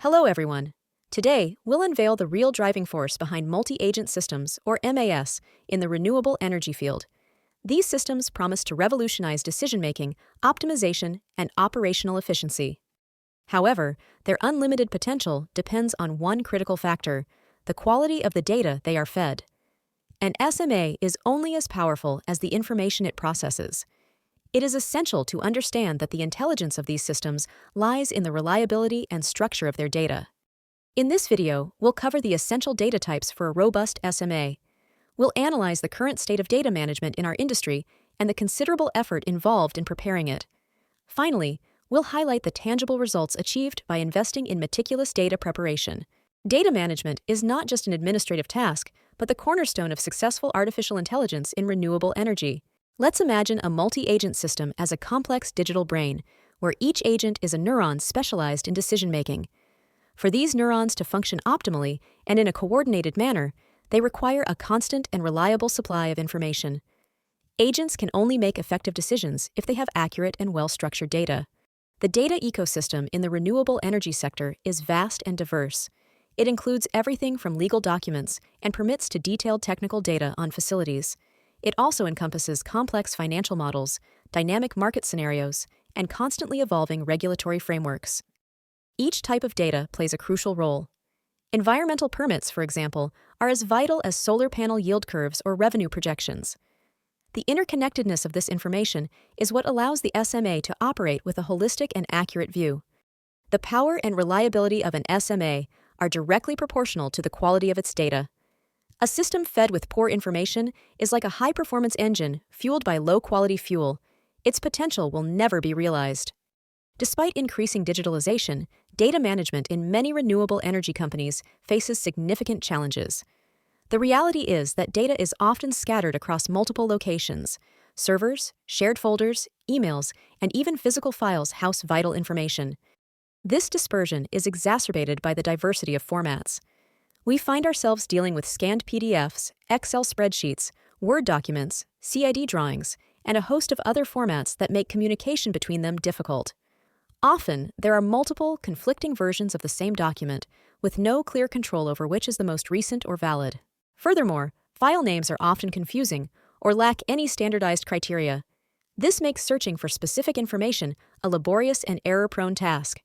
Hello, everyone. Today, we'll unveil the real driving force behind multi-agent systems, or MAS, in the renewable energy field. These systems promise to revolutionize decision-making, optimization, and operational efficiency. However, their unlimited potential depends on one critical factor: the quality of the data they are fed. An SMA is only as powerful as the information it processes. It is essential to understand that the intelligence of these systems lies in the reliability and structure of their data. In this video, we'll cover the essential data types for a robust SMA. We'll analyze the current state of data management in our industry and the considerable effort involved in preparing it. Finally, we'll highlight the tangible results achieved by investing in meticulous data preparation. Data management is not just an administrative task, but the cornerstone of successful artificial intelligence in renewable energy. Let's imagine a multi-agent system as a complex digital brain, where each agent is a neuron specialized in decision-making. For these neurons to function optimally and in a coordinated manner, they require a constant and reliable supply of information. Agents can only make effective decisions if they have accurate and well-structured data. The data ecosystem in the renewable energy sector is vast and diverse. It includes everything from legal documents and permits to detailed technical data on facilities. It also encompasses complex financial models, dynamic market scenarios, and constantly evolving regulatory frameworks. Each type of data plays a crucial role. Environmental permits, for example, are as vital as solar panel yield curves or revenue projections. The interconnectedness of this information is what allows the SMA to operate with a holistic and accurate view. The power and reliability of an SMA are directly proportional to the quality of its data. A system fed with poor information is like a high-performance engine fueled by low-quality fuel. Its potential will never be realized. Despite increasing digitalization, data management in many renewable energy companies faces significant challenges. The reality is that data is often scattered across multiple locations. Servers, shared folders, emails, and even physical files house vital information. This dispersion is exacerbated by the diversity of formats. We find ourselves dealing with scanned PDFs, Excel spreadsheets, Word documents, CID drawings, and a host of other formats that make communication between them difficult. Often, there are multiple, conflicting versions of the same document, with no clear control over which is the most recent or valid. Furthermore, file names are often confusing or lack any standardized criteria. This makes searching for specific information a laborious and error-prone task.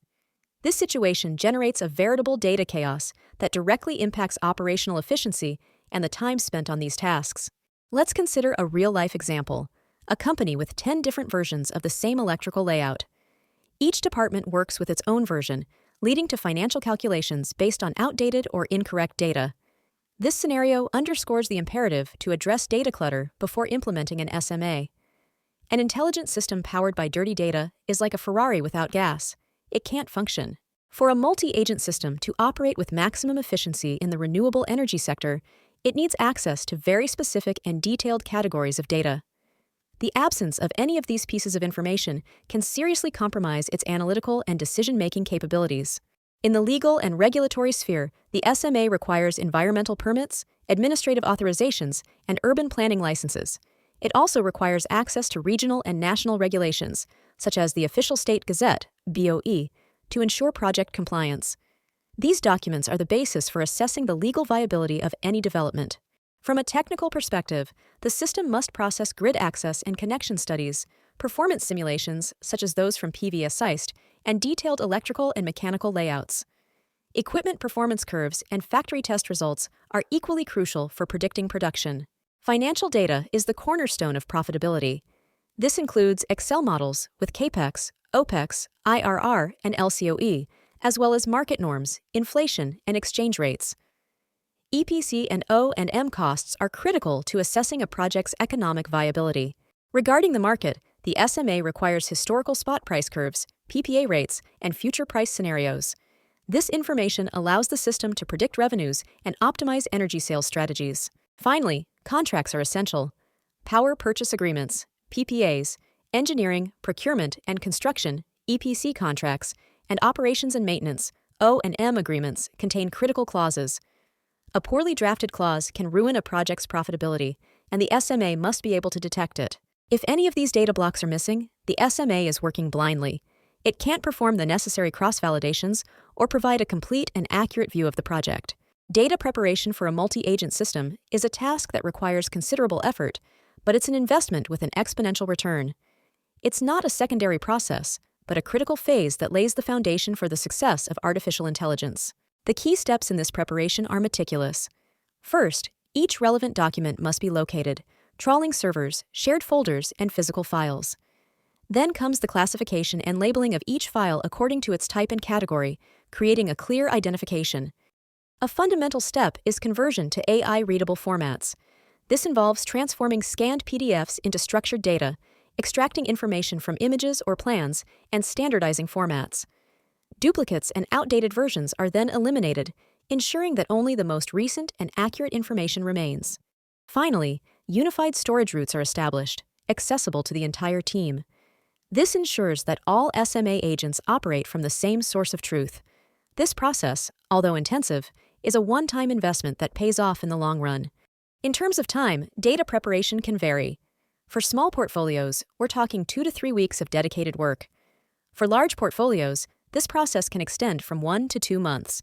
This situation generates a veritable data chaos that directly impacts operational efficiency and the time spent on these tasks. Let's consider a real-life example: a company with 10 different versions of the same electrical layout. Each department works with its own version, leading to financial calculations based on outdated or incorrect data. This scenario underscores the imperative to address data clutter before implementing an SMA. An intelligent system powered by dirty data is like a Ferrari without gas. It can't function. For a multi-agent system to operate with maximum efficiency in the renewable energy sector, it needs access to very specific and detailed categories of data. The absence of any of these pieces of information can seriously compromise its analytical and decision-making capabilities. In the legal and regulatory sphere, the SMA requires environmental permits, administrative authorizations, and urban planning licenses. It also requires access to regional and national regulations, such as the Official State Gazette, BOE, to ensure project compliance. These documents are the basis for assessing the legal viability of any development. From a technical perspective, the system must process grid access and connection studies, performance simulations such as those from PV-assist, and detailed electrical and mechanical layouts. Equipment performance curves and factory test results are equally crucial for predicting production. Financial data is the cornerstone of profitability. This includes Excel models with CAPEX, OPEX, IRR, and LCOE, as well as market norms, inflation, and exchange rates. EPC and O&M costs are critical to assessing a project's economic viability. Regarding the market, the SMA requires historical spot price curves, PPA rates, and future price scenarios. This information allows the system to predict revenues and optimize energy sales strategies. Finally, contracts are essential. Power purchase agreements, PPAs, engineering, procurement, and construction, EPC contracts, and operations and maintenance, O&M agreements contain critical clauses. A poorly drafted clause can ruin a project's profitability, and the SMA must be able to detect it. If any of these data blocks are missing, the SMA is working blindly. It can't perform the necessary cross-validations or provide a complete and accurate view of the project. Data preparation for a multi-agent system is a task that requires considerable effort, but it's an investment with an exponential return. It's not a secondary process, but a critical phase that lays the foundation for the success of artificial intelligence. The key steps in this preparation are meticulous. First, each relevant document must be located, trawling servers, shared folders, and physical files. Then comes the classification and labeling of each file according to its type and category, creating a clear identification. A fundamental step is conversion to AI-readable formats. This involves transforming scanned PDFs into structured data, extracting information from images or plans, and standardizing formats. Duplicates and outdated versions are then eliminated, ensuring that only the most recent and accurate information remains. Finally, unified storage routes are established, accessible to the entire team. This ensures that all SMA agents operate from the same source of truth. This process, although intensive, is a one-time investment that pays off in the long run. In terms of time, data preparation can vary. For small portfolios, we're talking 2 to 3 weeks of dedicated work. For large portfolios, this process can extend from 1 to 2 months.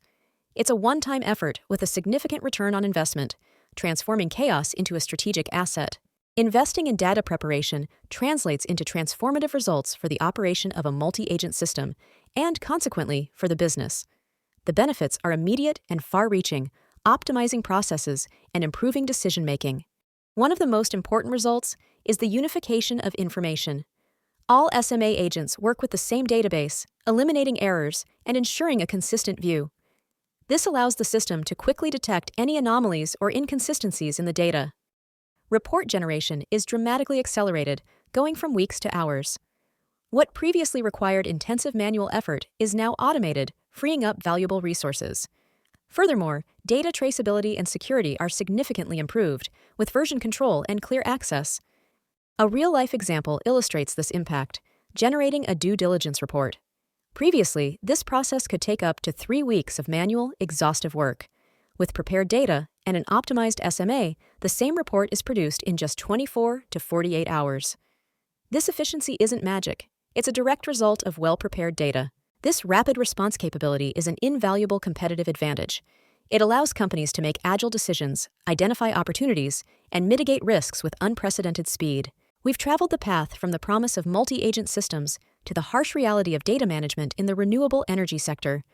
It's a one-time effort with a significant return on investment, transforming chaos into a strategic asset. Investing in data preparation translates into transformative results for the operation of a multi-agent system and, consequently, for the business. The benefits are immediate and far-reaching, optimizing processes and improving decision-making. One of the most important results is the unification of information. All SMA agents work with the same database, eliminating errors and ensuring a consistent view. This allows the system to quickly detect any anomalies or inconsistencies in the data. Report generation is dramatically accelerated, going from weeks to hours. What previously required intensive manual effort is now automated, freeing up valuable resources. Furthermore, data traceability and security are significantly improved, with version control and clear access. A real-life example illustrates this impact, generating a due diligence report. Previously, this process could take up to 3 weeks of manual, exhaustive work. With prepared data and an optimized SMA, the same report is produced in just 24 to 48 hours. This efficiency isn't magic. It's a direct result of well-prepared data. This rapid response capability is an invaluable competitive advantage. It allows companies to make agile decisions, identify opportunities, and mitigate risks with unprecedented speed. We've traveled the path from the promise of multi-agent systems to the harsh reality of data management in the renewable energy sector.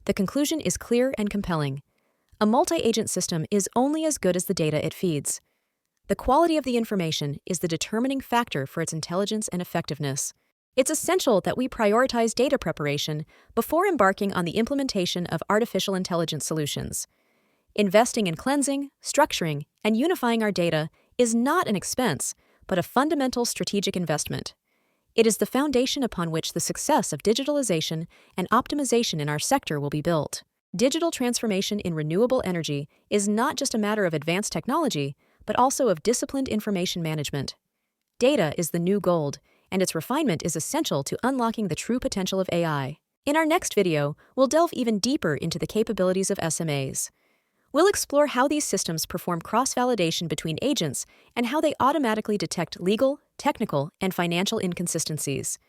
The conclusion is clear and compelling. A multi-agent system is only as good as the data it feeds. The quality of the information is the determining factor for its intelligence and effectiveness. It's essential that we prioritize data preparation before embarking on the implementation of artificial intelligence solutions. Investing in cleansing, structuring, and unifying our data is not an expense, but a fundamental strategic investment. It is the foundation upon which the success of digitalization and optimization in our sector will be built. Digital transformation in renewable energy is not just a matter of advanced technology, but also of disciplined information management. Data is the new gold, and its refinement is essential to unlocking the true potential of AI. In our next video, we'll delve even deeper into the capabilities of SMAs. We'll explore how these systems perform cross-validation between agents and how they automatically detect legal, technical, and financial inconsistencies.